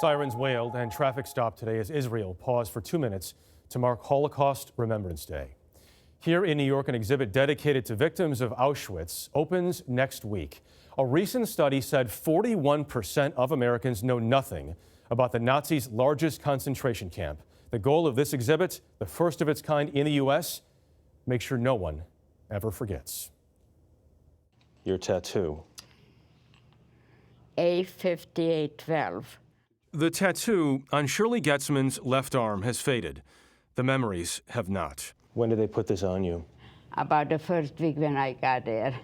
Sirens wailed and traffic stopped today as Israel paused for 2 minutes to mark Holocaust Remembrance Day. Here in New York, an exhibit dedicated to victims of Auschwitz opens next week. A recent study said 41% of Americans know nothing about the Nazis' largest concentration camp. The goal of this exhibit, the first of its kind in the U.S., make sure no one ever forgets. Your tattoo. A5812. The tattoo on Shirley Getzman's left arm has faded. The memories have not. When did they put this on you? About the first week when I got there.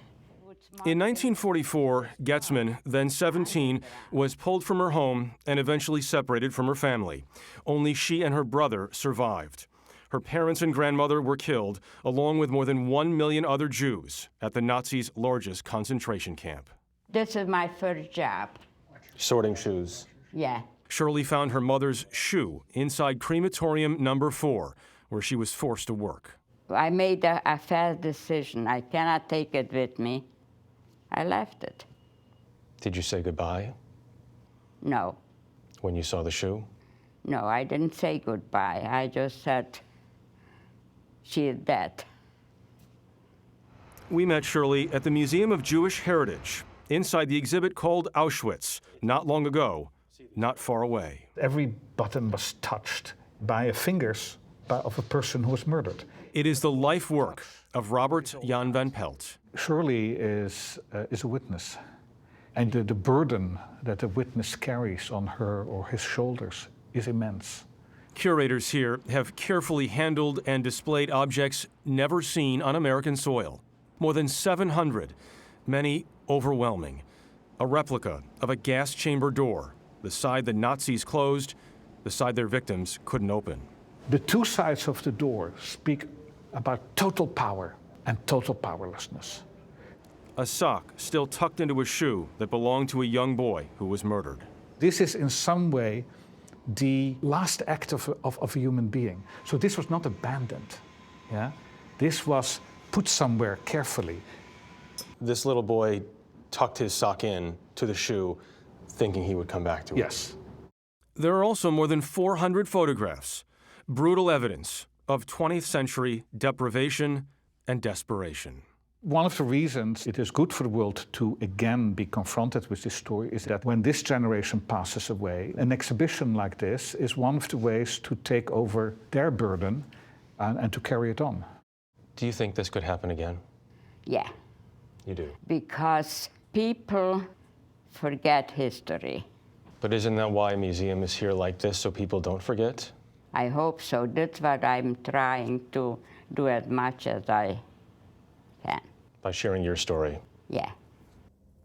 In 1944, Getzman, then 17, was pulled from her home and eventually separated from her family. Only she and her brother survived. Her parents and grandmother were killed, along with more than 1 million other Jews at the Nazis' largest concentration camp. This is my first job. Sorting shoes. Yeah. Shirley found her mother's shoe inside crematorium number 4, where she was forced to work. I made a fast decision. I cannot take it with me. I left it. Did you say goodbye No. when you saw the shoe? No, I didn't say goodbye. I just said, she is dead. We met Shirley at the Museum of Jewish Heritage, inside the exhibit called Auschwitz, not long ago, not far away. Every button was touched by fingers of a person who was murdered. It is the life work of Robert Jan van Pelt. Shirley is a witness, and the burden that a witness carries on her or his shoulders is immense. Curators here have carefully handled and displayed objects never seen on American soil. More than 700, many overwhelming. A replica of a gas chamber door, the side the Nazis closed, the side their victims couldn't open. The two sides of the door speak about total power and total powerlessness. A sock still tucked into a shoe that belonged to a young boy who was murdered. This is in some way the last act of a human being. So this was not abandoned. Yeah? This was put somewhere carefully. This little boy tucked his sock in to the shoe, thinking he would come back to it. Yes. There are also more than 400 photographs, brutal evidence of 20th century deprivation and desperation. One of the reasons it is good for the world to again be confronted with this story is that when this generation passes away, an exhibition like this is one of the ways to take over their burden and to carry it on. Do you think this could happen again? Yeah. You do? Because people forget history. But isn't that why a museum is here like this, so people don't forget? I hope so. That's what I'm trying to do as much as I can. By sharing your story? Yeah.